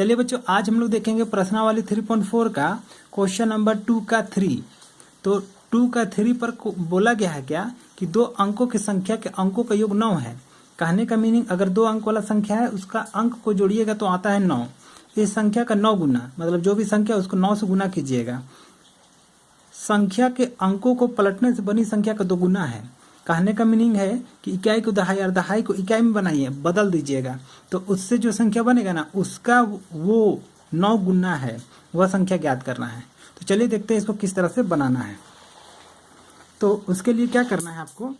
चलिए बच्चों, आज हम लोग देखेंगे प्रश्नावली 3.4 का क्वेश्चन नंबर 2 का 3। तो 2 का 3 पर बोला गया है क्या कि दो अंकों की संख्या के अंकों का योग 9 है। कहने का मीनिंग, अगर दो अंक वाला संख्या है उसका अंक को जोड़िएगा तो आता है 9। इस संख्या का 9 गुना, मतलब जो भी संख्या उसको 9 से गुना कीजिएगा। संख्या के अंकों को पलटने से बनी संख्या का 2 गुना है। कहने का मीनिंग है कि इकाई को दहाई और दहाई को इकाई में बनाइए, बदल दीजिएगा, तो उससे जो संख्या बनेगा ना उसका वो 9 गुना है, वह संख्या ज्ञात करना है। तो चलिए देखते हैं इसको किस तरह से बनाना है। तो उसके लिए क्या करना है आपको,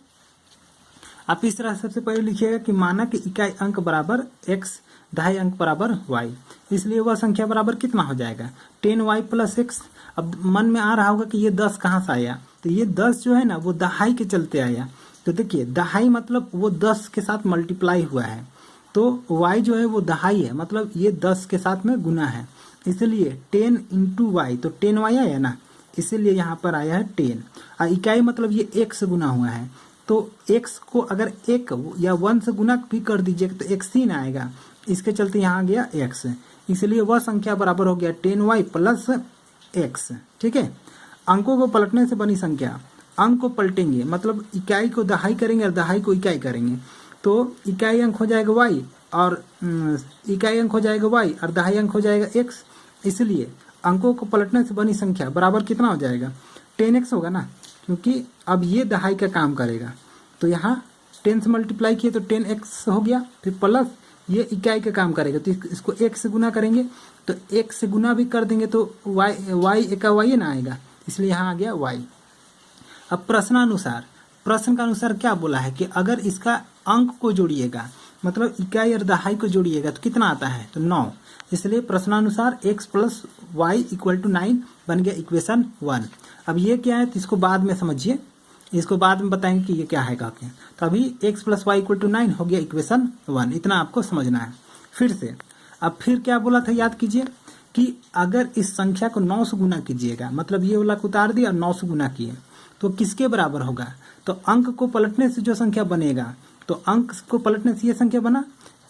आप इस तरह सबसे पहले लिखिएगा कि माना कि इकाई अंक बराबर x, दहाई अंक बराबर y। इसलिए वह संख्या बराबर कितना हो जाएगा 10y प्लस x। अब मन में आ रहा होगा कि ये 10 कहाँ से आया, तो ये 10 जो है ना वो दहाई के चलते आया। तो देखिए दहाई मतलब वो 10 के साथ मल्टीप्लाई हुआ है, तो y जो है वो दहाई है, मतलब ये 10 के साथ में गुना है। इसलिए 10 इंटू वाई, तो 10y आया ना, इसीलिए यहाँ पर आया है 10। और इकाई मतलब ये 1 से गुना हुआ है, तो x को अगर 1 या 1 से गुना भी कर दीजिएगा तो x ही ना आएगा, इसके चलते यहाँ आ गया x। इसलिए वह संख्या बराबर हो गया 10y प्लस x। ठीक है, अंकों को पलटने से बनी संख्या, अंक को पलटेंगे मतलब इकाई को दहाई करेंगे और दहाई को इकाई करेंगे, तो इकाई अंक हो जाएगा y और इकाई अंक हो जाएगा y और दहाई अंक हो जाएगा x। इसलिए अंकों को पलटने से बनी संख्या बराबर कितना हो जाएगा 10x होगा ना, क्योंकि अब ये दहाई का काम करेगा। तो यहाँ 10 से मल्टीप्लाई किए तो 10x हो गया, फिर प्लस ये इकाई का काम करेगा, तो इसको 1 से गुना करेंगे, तो 1 से गुना भी कर देंगे तो y एक y ना आएगा, इसलिए यहाँ आ गया y। अब प्रश्नानुसार, प्रश्न का अनुसार क्या बोला है कि अगर इसका अंक को जोड़िएगा, मतलब इकाई और दहाई को जोड़िएगा तो कितना आता है, तो 9। इसलिए प्रश्नानुसार x plus y equal to 9 बन गया इक्वेशन 1। अब ये क्या है तो इसको बाद में समझिए, इसको बाद में बताएंगे कि ये क्या है कहते हैं। तो अभी x plus y equal to 9 हो गया इक्वेशन 1, इतना आपको समझना है। फिर से अब फिर क्या बोला था याद कीजिए कि अगर इस संख्या को 9 से गुना कीजिएगा, मतलब ये वाला को उतार दिया और 9 से गुना किए तो किसके बराबर होगा, तो अंक को पलटने से जो संख्या बनेगा, तो अंक को पलटने से ये संख्या बना,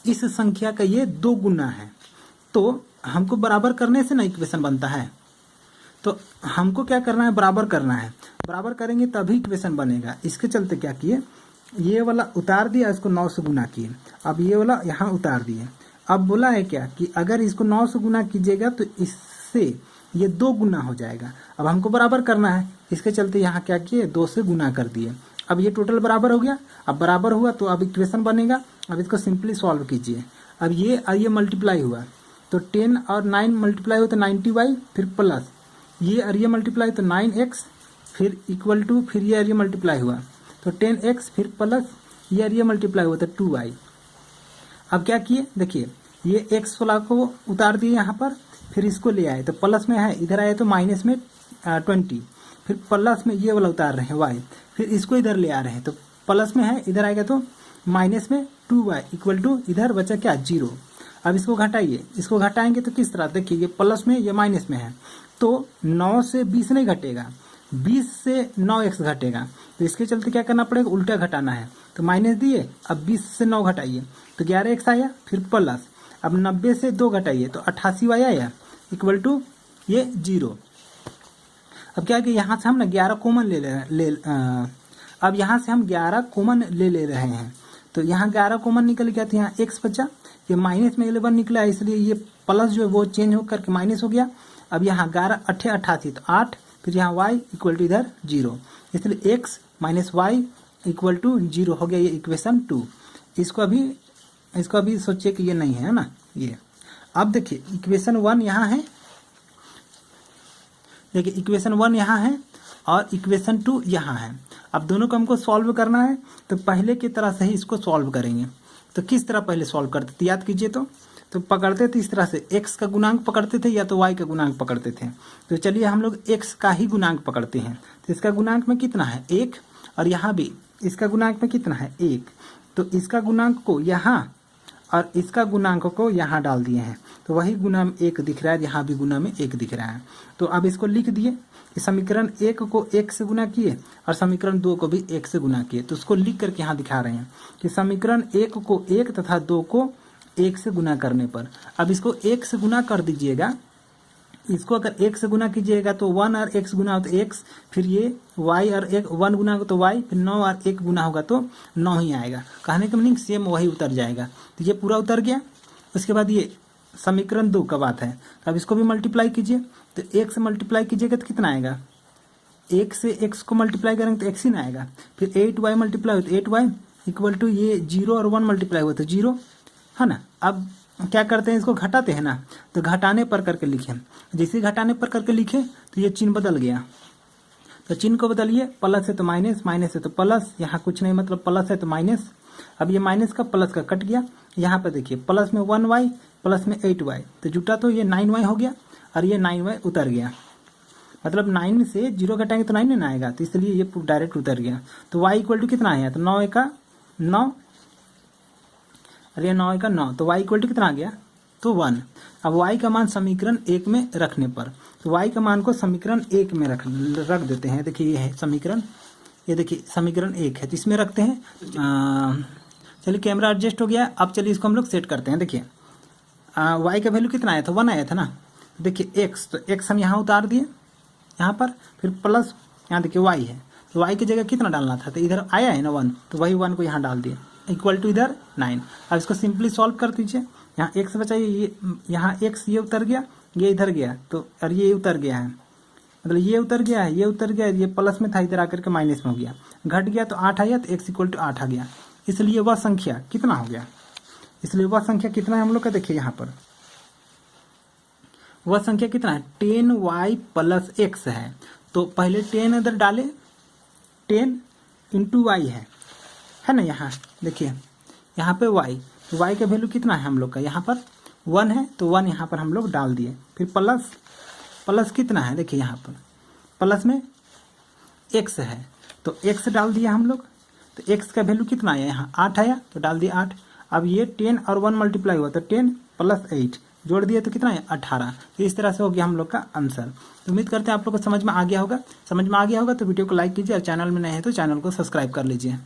इस संख्या का ये 2 गुना है। तो हमको बराबर करने से ना इक्वेशन बनता है, तो हमको क्या करना है, बराबर करना है। बराबर करेंगे तभी इक्वेशन बनेगा। इसके चलते क्या किए, ये वाला उतार दिया, इसको 9 से गुना किए, अब ये वाला यहाँ उतार दिए। अब बोला है क्या कि अगर इसको 9 से गुना कीजिएगा तो इससे ये 2 गुना हो जाएगा। अब हमको बराबर करना है, इसके चलते यहाँ क्या किए 2 से गुना कर दिए। अब ये टोटल बराबर हो गया। अब बराबर हुआ तो अब इक्वेशन बनेगा। अब इसको सिंपली सॉल्व कीजिए। अब ये और ये मल्टीप्लाई हुआ तो 10 और 9 मल्टीप्लाई हुआ तो 90y, फिर प्लस ये और ये मल्टीप्लाई तो 9x, फिर इक्वल टू, फिर ये और ये मल्टीप्लाई हुआ तो 10x, फिर प्लस ये और ये मल्टीप्लाई हुआ तो 2y। अब क्या किए, देखिए ये x वाला को उतार दिए यहाँ पर, फिर इसको ले आए तो प्लस में है, इधर आए तो माइनस में 20, फिर प्लस में ये वाला उतार रहे हैं y, फिर इसको इधर ले आ रहे हैं तो प्लस में है, इधर आएगा तो माइनस में 2y इक्वल टू, इधर बचा क्या 0। अब इसको घटाइए, इसको घटाएंगे तो किस तरह, देखिए ये प्लस में ये माइनस में है, तो 9 से 20 नहीं घटेगा, 20 से 9x घटेगा, तो इसके चलते क्या करना पड़ेगा, उल्टा घटाना है। तो माइनस दिए, अब 20 से 9 घटाइए तो 11x आया, फिर प्लस, अब 90 से 2 घटाइए तो 88y आया इक्वल टू ये 0। अब क्या कि यहाँ से हम ना 11 कॉमन अब यहाँ से हम 11 कॉमन ले रहे हैं, तो यहाँ 11 कॉमन निकल गया तो यहाँ x बचा, ये माइनस में 11 निकला, इसलिए ये प्लस जो है वो चेंज होकर के माइनस हो गया। अब यहाँ 11 8 88 तो 8, फिर यहाँ y इक्वल टू इधर 0, इसलिए x minus y equal to 0 हो गया, ये इक्वेशन 2। इसको अभी सोचिए कि ये नहीं है ना ये। अब देखिए इक्वेशन 1 यहाँ है, देखिए इक्वेशन 1 यहाँ है और इक्वेशन 2 यहाँ है। अब दोनों को हमको सॉल्व करना है, तो पहले की तरह से ही इसको सॉल्व करेंगे। तो किस तरह पहले सॉल्व करते थे याद कीजिए, तो पकड़ते थे इस तरह से, x का गुणांक पकड़ते थे या तो y का गुणांक पकड़ते थे। तो चलिए हम लोग x का ही गुणांक पकड़ते हैं, तो इसका गुणांक में कितना है 1, और यहाँ भी इसका गुणांक में कितना है 1, तो इसका गुणांक को यहाँ और इसका गुणांक को यहाँ डाल दिए हैं, तो वही गुना में 1 दिख रहा है, यहाँ भी गुना में 1 दिख रहा है। तो अब इसको लिख दिए, समीकरण 1 को 1 से गुना किए और समीकरण 2 को भी 1 से गुना किए, तो उसको लिख करके यहाँ दिखा रहे हैं कि समीकरण 1 को 1 तथा 2 को 1 से गुना करने पर। अब इसको 1 से गुना कर दीजिएगा, इसको अगर 1 से गुना कीजिएगा तो 1 और x गुना हो तो x, फिर ये y और 1 गुना होगा तो y, फिर 9 और 1 गुना होगा तो 9 ही आएगा। कहने का मीनिंग सेम वही उतर जाएगा। तो ये पूरा उतर गया। उसके बाद ये समीकरण 2 का बात है, तो अब इसको भी मल्टीप्लाई कीजिए। तो 1 से मल्टीप्लाई कीजिएगा तो कितना आएगा, 1 से x को मल्टीप्लाई करेंगे तो x ही ना आएगा। फिर 8y मल्टीप्लाई हो तो 8y इक्वल टू ये 0 और 1 मल्टीप्लाई हुआ तो 0 है ना। अब क्या करते हैं, इसको घटाते हैं ना, तो घटाने पर करके लिखें। जैसे घटाने पर करके लिखे तो ये चिन्ह बदल गया। तो चिन्ह को बदलिए, प्लस है तो माइनस, माइनस है तो प्लस, यहाँ कुछ नहीं मतलब प्लस है तो माइनस। अब ये माइनस का प्लस का कट गया। यहाँ पर देखिए प्लस में 1y प्लस में 8y, तो जुटा तो ये 9y हो गया और ये 9y उतर गया। मतलब 9 से 0 घटाएंगे तो 9 ना आएगा, तो इसलिए ये डायरेक्ट उतर गया। तो y इक्वल टू कितना आया, तो 9 का 9, अरे 9 का 9, तो y इक्वल टू कितना आ गया, तो 1। अब y का मान समीकरण 1 में रखने पर, तो y का मान को समीकरण 1 में रख देते हैं। देखिए ये है समीकरण, ये देखिए समीकरण 1 है, तो इसमें रखते हैं। चलिए कैमरा एडजस्ट हो गया। अब चलिए इसको हम लोग सेट करते हैं। देखिए y का वैल्यू कितना आया था, 1 आया था ना। देखिए x, तो x हम यहाँ उतार दिए यहाँ पर, फिर प्लस यहाँ देखिए y है, तो y की जगह कितना डालना था, तो इधर आया है ना 1, तो वही 1 को यहाँ डाल दिए, इक्वल टू इधर 9। अब इसको सिंपली सॉल्व कर दीजिए। यहाँ x बचाइए, ये यहाँ x ये उतर गया, ये इधर गया, तो और ये उतर गया है, मतलब ये उतर गया है, ये उतर गया, ये प्लस में था इधर आकर के माइनस में हो गया, घट गया तो 8 आया, तो x इक्वल टू 8 आ गया। इसलिए वह संख्या कितना हो गया, इसलिए वह संख्या कितना है हम लोग का, देखिए यहाँ पर वह संख्या कितना है, 10y प्लस x है। तो पहले 10 इधर डाले, 10 इंटू वाई है ना। यहाँ देखिए यहाँ पे y, तो y का वैल्यू कितना है हम लोग का, यहाँ पर 1 है, तो 1 यहाँ पर हम लोग डाल दिए। फिर प्लस, प्लस कितना है, देखिए यहाँ पर प्लस में x है, तो x डाल दिया हम लोग। तो x का वैल्यू कितना आया, यहाँ 8 आया, तो डाल दिया 8। अब ये 10 और 1 मल्टीप्लाई हुआ, तो 10 प्लस 8 जोड़ दिया तो कितना है, 18। तो इस तरह से हो गया हम लोग का आंसर। तो उम्मीद करते हैं आप लोग को समझ में आ गया होगा। समझ में आ गया होगा तो वीडियो को लाइक कीजिए, और चैनल में नए हैं तो चैनल को सब्सक्राइब कर लीजिए।